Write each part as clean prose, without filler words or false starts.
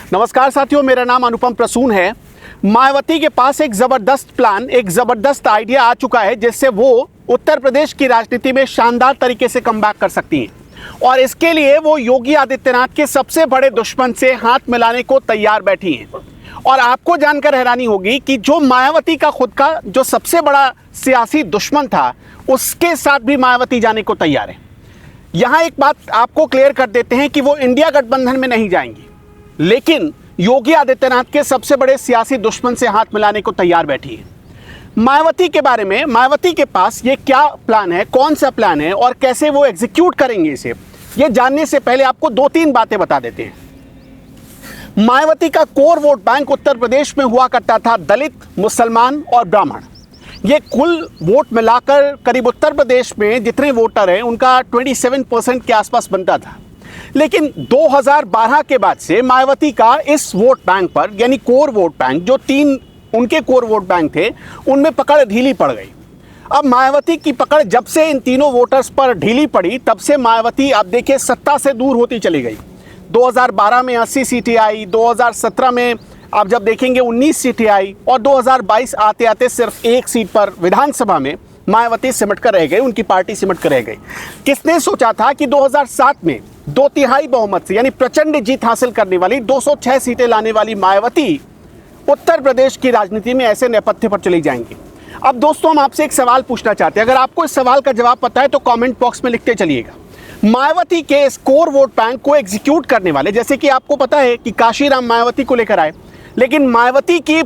नमस्कार साथियों, मेरा नाम अनुपम प्रसून है। मायावती के पास एक ज़बरदस्त प्लान, एक ज़बरदस्त आइडिया आ चुका है जिससे वो उत्तर प्रदेश की राजनीति में शानदार तरीके से कमबैक कर सकती हैं और इसके लिए वो योगी आदित्यनाथ के सबसे बड़े दुश्मन से हाथ मिलाने को तैयार बैठी हैं। और आपको जानकर हैरानी होगी कि जो मायावती का खुद का जो सबसे बड़ा सियासी दुश्मन था, उसके साथ भी मायावती जाने को तैयार है। यहाँ एक बात आपको क्लियर कर देते हैं कि वो इंडिया गठबंधन में नहीं जाएंगी, लेकिन योगी आदित्यनाथ के सबसे बड़े सियासी दुश्मन से हाथ मिलाने को तैयार बैठी है। मायावती के बारे में, मायावती के पास ये क्या प्लान है, कौन सा प्लान है और कैसे वो एग्जीक्यूट करेंगे इसे, ये जानने से पहले आपको 2-3 बातें बता देते हैं। मायावती का core vote bank Uttar Pradesh में हुआ करता था दलित, मुसलमान और ब्राह्मण। ये कुल वोट मिलाकर करीब उत्तर प्रदेश में जितने वोटर हैं उनका 27% के आसपास बनता था। लेकिन 2012 के बाद से मायावती का इस वोट बैंक पर, यानी कोर वोट बैंक, जो 3 उनके कोर वोट बैंक थे, उनमें पकड़ ढीली पड़ गई। अब मायावती की पकड़ जब से इन तीनों वोटर्स पर ढीली पड़ी, तब से मायावती आप देखिए सत्ता से दूर होती चली गई। 2012 में 80 सीटें आई, 2017 में आप जब देखेंगे 19 सीटें आई और 2022 आते आते सिर्फ 1 सीट पर विधानसभा में मायावती सिमट कर रह गई, उनकी पार्टी सिमट कर रह गई। किसने सोचा था कि 2007 में 2/3 बहुमत से, यानी प्रचंड जीत हासिल करने वाली 206 सीटें लाने वाली मायावती उत्तर प्रदेश की राजनीति में ऐसे नेपथ्य पर चली जाएंगी। अब दोस्तों, हम आपसे एक सवाल पूछना चाहते हैं। अगर आपको इस सवाल का जवाब पता है तो कमेंट बॉक्स में लिखते चलिएगा। मायावती के इस कोर वोट बैंक को एग्जीक्यूट करने वाले, जैसे कि आपको पता है कि काशीराम मायावती को लेकर आए, लेकिन मायावती के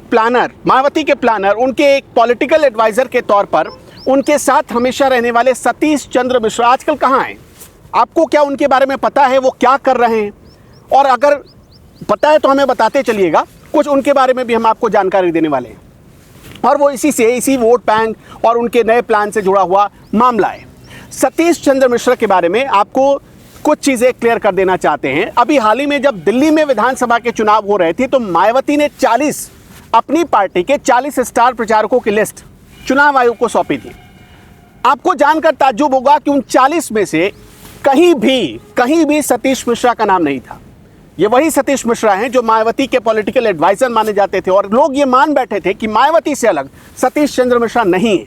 प्लानर उनके एक पॉलिटिकल एडवाइजर के तौर पर उनके साथ हमेशा रहने वाले सतीश चंद्र मिश्रा आजकल कहाँ हैं? आपको क्या उनके बारे में पता है, वो क्या कर रहे हैं? और अगर पता है तो हमें बताते चलिएगा, कुछ उनके बारे में भी हम आपको जानकारी देने वाले हैं। और वो इसी वोट बैंक और उनके नए प्लान से जुड़ा हुआ मामला है। सतीश चंद्र मिश्रा के बारे में आपको कुछ चीज़ें क्लियर कर देना चाहते हैं। अभी हाल ही में जब दिल्ली में विधानसभा के चुनाव हो रहे थे तो मायावती ने अपनी पार्टी के 40 स्टार प्रचारकों की लिस्ट चुनाव आयोग को सौंपी थी। आपको जानकर ताज्जुब होगा कि उन 40 में से कहीं भी सतीश मिश्रा का नाम नहीं था। ये वही सतीश मिश्रा हैं जो मायावती के पॉलिटिकल एडवाइजर माने जाते थे और लोग ये मान बैठे थे कि मायावती से अलग सतीश चंद्र मिश्रा नहीं है।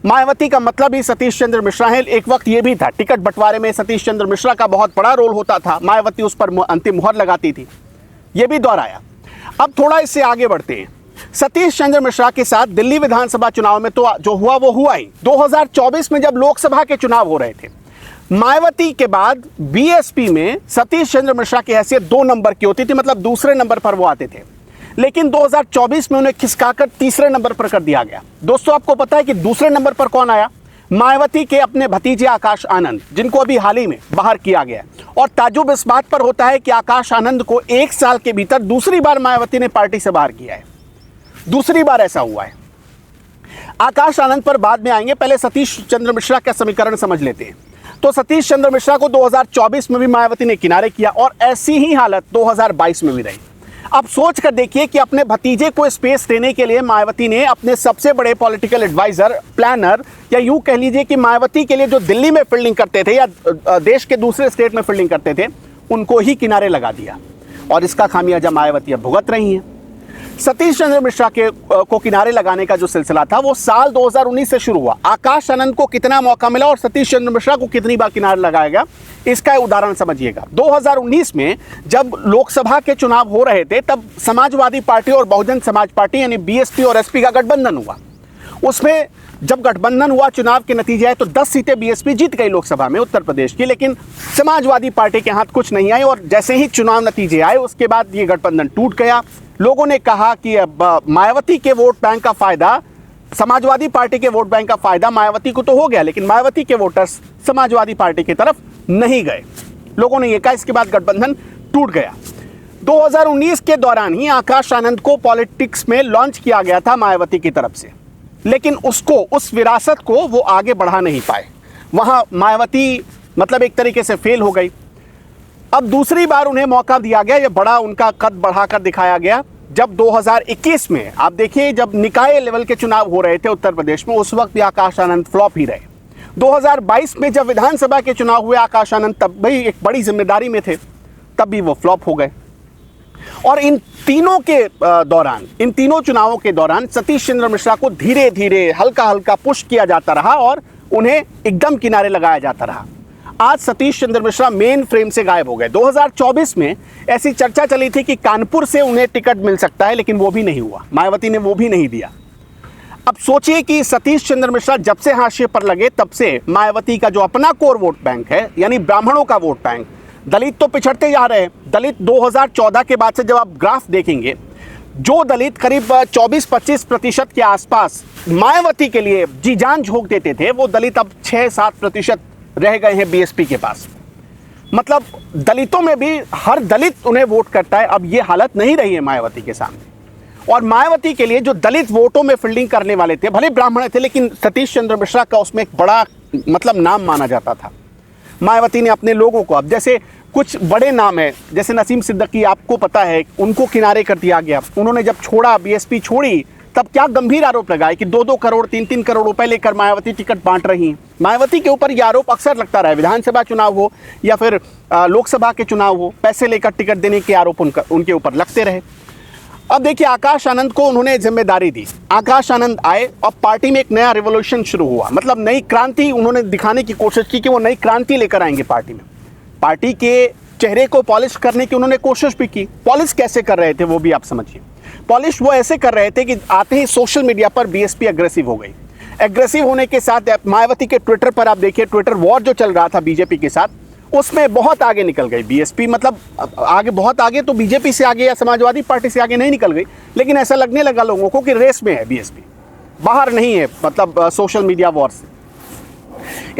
मायावती का मतलब ही सतीश चंद्र मिश्रा है। एक वक्त ये भी था, टिकट बंटवारे में सतीश चंद्र मिश्रा का बहुत बड़ा रोल होता था, मायावती उस पर अंतिम मुहर लगाती थी, ये भी दोहराया। अब थोड़ा इससे आगे बढ़ते हैं। सतीश चंद्र मिश्रा के साथ दिल्ली विधानसभा चुनाव में तो जो हुआ वो हुआ ही। 2024 में जब लोकसभा के चुनाव हो रहे थे, मायावती के बाद बीएसपी में सतीश चंद्र मिश्रा की हैसियत 2 नंबर की होती थी, मतलब दूसरे नंबर पर वो आते थे। लेकिन 2024 में उन्हें खिसकाकर तीसरे नंबर पर कर दिया गया। दोस्तों, आपको पता है कि दूसरे नंबर पर कौन आया? मायावती के अपने भतीजे आकाश आनंद, जिनको अभी हाल ही में बाहर किया गया। और ताज्जुब इस बात पर होता है कि आकाश आनंद को 1 साल के भीतर दूसरी बार मायावती ने पार्टी से बाहर किया है। दूसरी बार ऐसा हुआ है। आकाश आनंद पर बाद में आएंगे, पहले सतीश चंद्र मिश्रा का समीकरण समझ लेते हैं। तो सतीश चंद्र मिश्रा को 2024 में भी मायावती ने किनारे किया और ऐसी ही हालत 2022 में भी रही। अब सोच कर देखिए कि अपने भतीजे को स्पेस देने के लिए मायावती ने अपने सबसे बड़े पॉलिटिकल एडवाइजर, प्लानर, या यूं कह लीजिए कि मायावती के लिए जो दिल्ली में फील्डिंग करते थे या देश के दूसरे स्टेट में फील्डिंग करते थे, उनको ही किनारे लगा दिया और इसका खामियाजा मायावती अब भुगत रही हैं। सतीश चंद्र मिश्रा को किनारे लगाने का जो सिलसिला था वो साल 2019 से शुरू हुआ। आकाश आनंद को कितना मौका मिला और सतीश चंद्र मिश्रा को कितनी बार किनारे लगाया गया, इसका उदाहरण समझिएगा। 2019 में जब लोकसभा के चुनाव हो रहे थे, तब समाजवादी पार्टी और बहुजन समाज पार्टी यानी बीएसपी और एसपी का गठबंधन हुआ। उसमें जब गठबंधन हुआ, चुनाव के नतीजे आए तो 10 सीटें बीएसपी जीत गई लोकसभा में उत्तर प्रदेश की, लेकिन समाजवादी पार्टी के हाथ कुछ नहीं आई। और जैसे ही चुनाव नतीजे आए उसके बाद ये गठबंधन टूट गया। लोगों ने कहा कि अब मायावती के वोट बैंक का फायदा, समाजवादी पार्टी के वोट बैंक का फायदा मायावती को तो हो गया, लेकिन मायावती के वोटर्स समाजवादी पार्टी की तरफ नहीं गए। लोगों ने यह कहा, इसके बाद गठबंधन टूट गया। 2019 के दौरान ही आकाश आनंद को पॉलिटिक्स में लॉन्च किया गया था मायावती की तरफ से, लेकिन उस विरासत को वो आगे बढ़ा नहीं पाए। वहां मायावती मतलब एक तरीके से फेल हो गई। अब दूसरी बार उन्हें मौका दिया गया, ये बड़ा उनका कद बढ़ाकर दिखाया गया जब 2021 में, आप देखिए, जब निकाय लेवल के चुनाव हो रहे थे उत्तर प्रदेश में, उस वक्त भी आकाश आनंद फ्लॉप ही रहे। 2022 में जब विधानसभा के चुनाव हुए, आकाश आनंद तब भी एक बड़ी जिम्मेदारी में थे, तब भी वो फ्लॉप हो गए। और इन तीनों के दौरान, इन तीनों चुनावों के दौरान सतीश चंद्र मिश्रा को धीरे धीरे हल्का हल्का पुश किया जाता रहा और उन्हें एकदम किनारे लगाया जाता रहा। आज सतीश चंद्र मिश्रा मेन फ्रेम से गायब हो गए। 2024 में ऐसी चर्चा चली थी कि कानपुर से उन्हें टिकट मिल सकता है, लेकिन वो भी नहीं हुआ, मायावती ने वो भी नहीं दिया। अब सोचिए कि सतीश चंद्र मिश्रा जब से हाशिए पर लगे तब से मायावती का जो अपना कोर वोट बैंक है, यानी ब्राह्मणों का वोट बैंक, दलित तो पिछड़ते जा रहे हैं। दलित 2014 के बाद से जब आप ग्राफ देखेंगे, जो दलित करीब 24-25% के आसपास मायावती के लिए जी जान झोंक देते थे, वो दलित अब 6-7% रह गए हैं बीएसपी के पास। मतलब दलितों में भी हर दलित उन्हें वोट करता है। अब ये हालत नहीं रही है मायावती के सामने। और मायावती के लिए जो दलित वोटों में फील्डिंग करने वाले थे, भले ब्राह्मण थे, लेकिन सतीश चंद्र मिश्रा का उसमें एक बड़ा नाम माना जाता था। मायावती ने अपने लोगों को, अब जैसे कुछ बड़े नाम है, जैसे नसीम सिद्दीकी, आपको पता है, उनको किनारे कर दिया गया। उन्होंने जब छोड़ा, बीएसपी छोड़ी, तब क्या गंभीर आरोप लगाए कि 2-2 करोड़ 3-3 करोड़ रुपए लेकर मायावती टिकट बांट रही हैं। मायावती के ऊपर यह आरोप अक्सर लगता रहा है, विधानसभा चुनाव हो या फिर लोकसभा के चुनाव हो, पैसे लेकर टिकट देने के आरोप उनके ऊपर लगते रहे। अब देखिए, आकाश आनंद को उन्होंने जिम्मेदारी दी। आकाश आनंद आए और पार्टी में एक नया रिवॉल्यूशन शुरू हुआ, मतलब नई क्रांति उन्होंने दिखाने की कोशिश की कि वो नई क्रांति लेकर आएंगे पार्टी में। पार्टी के चेहरे को पॉलिश करने की उन्होंने कोशिश भी की। पॉलिश कैसे कर रहे थे वो भी आप समझिए। पॉलिश वो ऐसे कर रहे थे कि आते ही सोशल मीडिया पर बीएसपी एग्रेसिव हो गई। एग्रेसिव होने के साथ मायावती के ट्विटर पर आप देखिए, ट्विटर वॉर जो चल रहा था बीजेपी के साथ, उसमें बहुत आगे निकल गई बीएसपी। मतलब आगे, बहुत आगे तो बीजेपी से आगे या समाजवादी पार्टी से आगे नहीं निकल गई, लेकिन ऐसा लगने लगा लोगों को कि रेस में है बीएसपी, बाहर नहीं है, मतलब सोशल मीडिया वॉर से।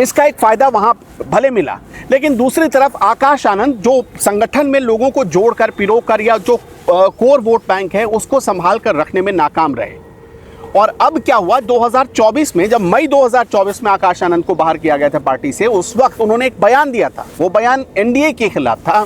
इसका एक फायदा वहां भले मिला, लेकिन दूसरी तरफ आकाश आनंद जो संगठन में लोगों को जोड़कर, पिरोकर, या जो कोर वोट बैंक है उसको संभाल कर रखने में नाकाम रहे। और अब क्या हुआ, 2024 में, जब मई 2024 में आकाश आनंद को बाहर किया गया था पार्टी से, उस वक्त उन्होंने एक बयान दिया था। वो बयान एनडीए के खिलाफ था,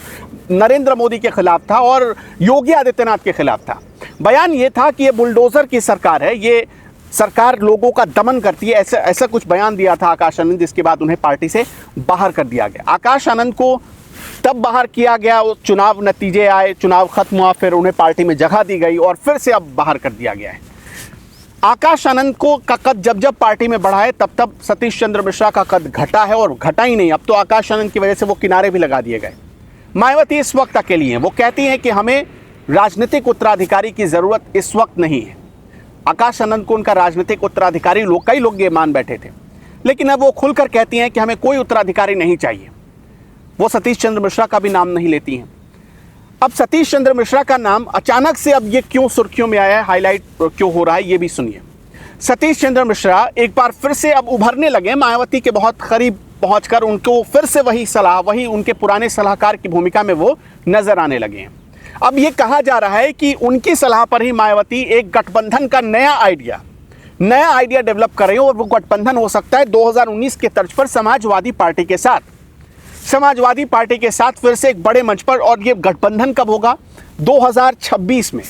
नरेंद्र मोदी के खिलाफ था और योगी आदित्यनाथ के खिलाफ था। बयान ये था कि ये बुलडोजर की सरकार है, ये सरकार लोगों का दमन करती है, ऐसा कुछ बयान दिया था आकाश आनंद, जिसके बाद उन्हें पार्टी से बाहर कर दिया गया। आकाश आनंद को तब बाहर किया गया, वो चुनाव नतीजे आए, चुनाव खत्म हुआ, फिर उन्हें पार्टी में जगह दी गई और फिर से अब बाहर कर दिया गया है। आकाश आनंद को का कद जब पार्टी में बढ़ा है, तब सतीश चंद्र मिश्रा का कद घटा है, और घटा ही नहीं, अब तो आकाश आनंद की वजह से वो किनारे भी लगा दिए गए। मायावती इस वक्त अकेली हैं। वो कहती हैं कि हमें राजनीतिक उत्तराधिकारी की जरूरत इस वक्त नहीं है। आकाश आनंद को उनका राजनीतिक उत्तराधिकारी कई लोग ये मान बैठे थे, लेकिन अब वो खुलकर कहती हैं कि हमें कोई उत्तराधिकारी नहीं चाहिए। वो सतीश चंद्र मिश्रा का भी नाम नहीं लेती हैं। अब सतीश चंद्र मिश्रा का नाम अचानक से अब ये क्यों सुर्खियों में आया है, हाईलाइट क्यों हो रहा है, ये भी सुनिए। सतीश चंद्र मिश्रा एक बार फिर से अब उभरने लगे, मायावती के बहुत करीब पहुंचकर उनको फिर से वही सलाह, वही उनके पुराने सलाहकार की भूमिका में वो नजर आने लगे हैं। अब ये कहा जा रहा है कि उनकी सलाह पर ही मायावती एक गठबंधन का नया आइडिया डेवलप कर रही है, और वो गठबंधन हो सकता है 2019 के तर्ज पर समाजवादी पार्टी के साथ। समाजवादी पार्टी के साथ फिर से एक बड़े मंच पर, और ये गठबंधन कब होगा, 2026 में,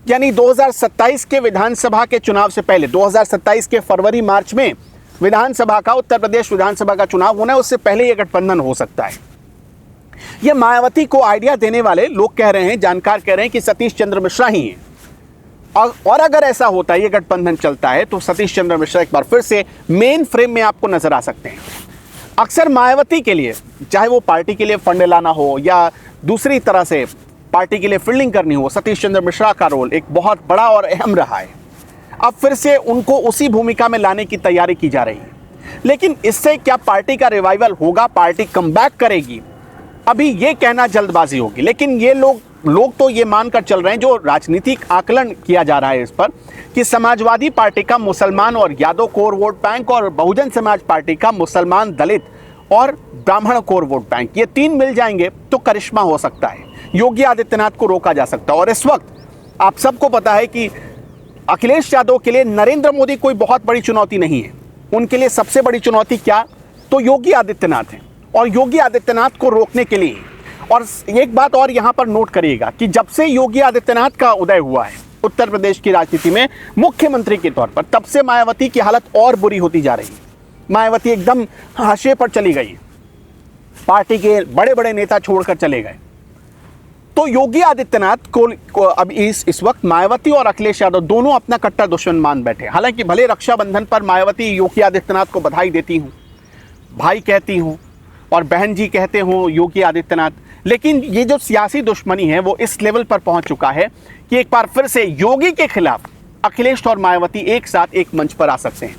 यानी 2027 के विधानसभा के चुनाव से पहले, 2027 के फरवरी मार्च में विधानसभा का, उत्तर प्रदेश विधानसभा का चुनाव होना है, उससे पहले ये गठबंधन हो सकता है। ये मायावती को आइडिया देने वाले लोग कह रहे हैं, जानकार कह रहे हैं कि सतीश चंद्र मिश्रा ही हैं। और अगर ऐसा होता है, ये गठबंधन चलता है, तो सतीश चंद्र मिश्रा एक बार फिर से मेन फ्रेम में आपको नजर आ सकते हैं। अक्सर मायावती के लिए, चाहे वो पार्टी के लिए फंड लाना हो या दूसरी तरह से पार्टी के लिए फील्डिंग करनी हो, सतीश चंद्र मिश्रा का रोल एक बहुत बड़ा और अहम रहा है। अब फिर से उनको उसी भूमिका में लाने की तैयारी की जा रही है। लेकिन इससे क्या पार्टी का रिवाइवल होगा, पार्टी कमबैक करेगी, अभी ये कहना जल्दबाजी होगी। लेकिन ये लोग तो ये मानकर चल रहे हैं, जो राजनीतिक आकलन किया जा रहा है इस पर, कि समाजवादी पार्टी का मुसलमान और यादव कोर वोट बैंक, और बहुजन समाज पार्टी का मुसलमान, दलित और ब्राह्मण कोर वोट बैंक, ये तीन मिल जाएंगे तो करिश्मा हो सकता है, योगी आदित्यनाथ को रोका जा सकता है। और इस वक्त आप सबको पता है कि अखिलेश यादव के लिए नरेंद्र मोदी कोई बहुत बड़ी चुनौती नहीं है। उनके लिए सबसे बड़ी चुनौती क्या, तो योगी आदित्यनाथ है, और योगी आदित्यनाथ को रोकने के लिए। और एक बात और यहाँ पर नोट करिएगा कि जब से योगी आदित्यनाथ का उदय हुआ है उत्तर प्रदेश की राजनीति में मुख्यमंत्री के तौर पर, तब से मायावती की हालत और बुरी होती जा रही है। मायावती एकदम हाशिए पर चली गई, पार्टी के बड़े बड़े नेता छोड़कर चले गए। तो योगी आदित्यनाथ को अब इस वक्त मायावती और अखिलेश यादव दोनों अपना कट्टर दुश्मन मान बैठे। हालांकि भले रक्षाबंधन पर मायावती योगी आदित्यनाथ को बधाई देती हूं, भाई कहती हूं और बहन जी कहते हो योगी आदित्यनाथ, लेकिन ये जो सियासी दुश्मनी है वो इस लेवल पर पहुंच चुका है कि एक बार फिर से योगी के खिलाफ अखिलेश और मायावती एक साथ एक मंच पर आ सकते हैं।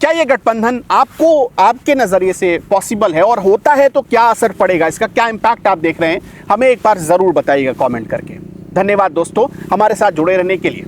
क्या ये गठबंधन आपको, आपके नजरिए से पॉसिबल है, और होता है तो क्या असर पड़ेगा, इसका क्या इंपैक्ट आप देख रहे हैं, हमें एक बार जरूर बताइएगा कमेंट करके। धन्यवाद दोस्तों हमारे साथ जुड़े रहने के लिए।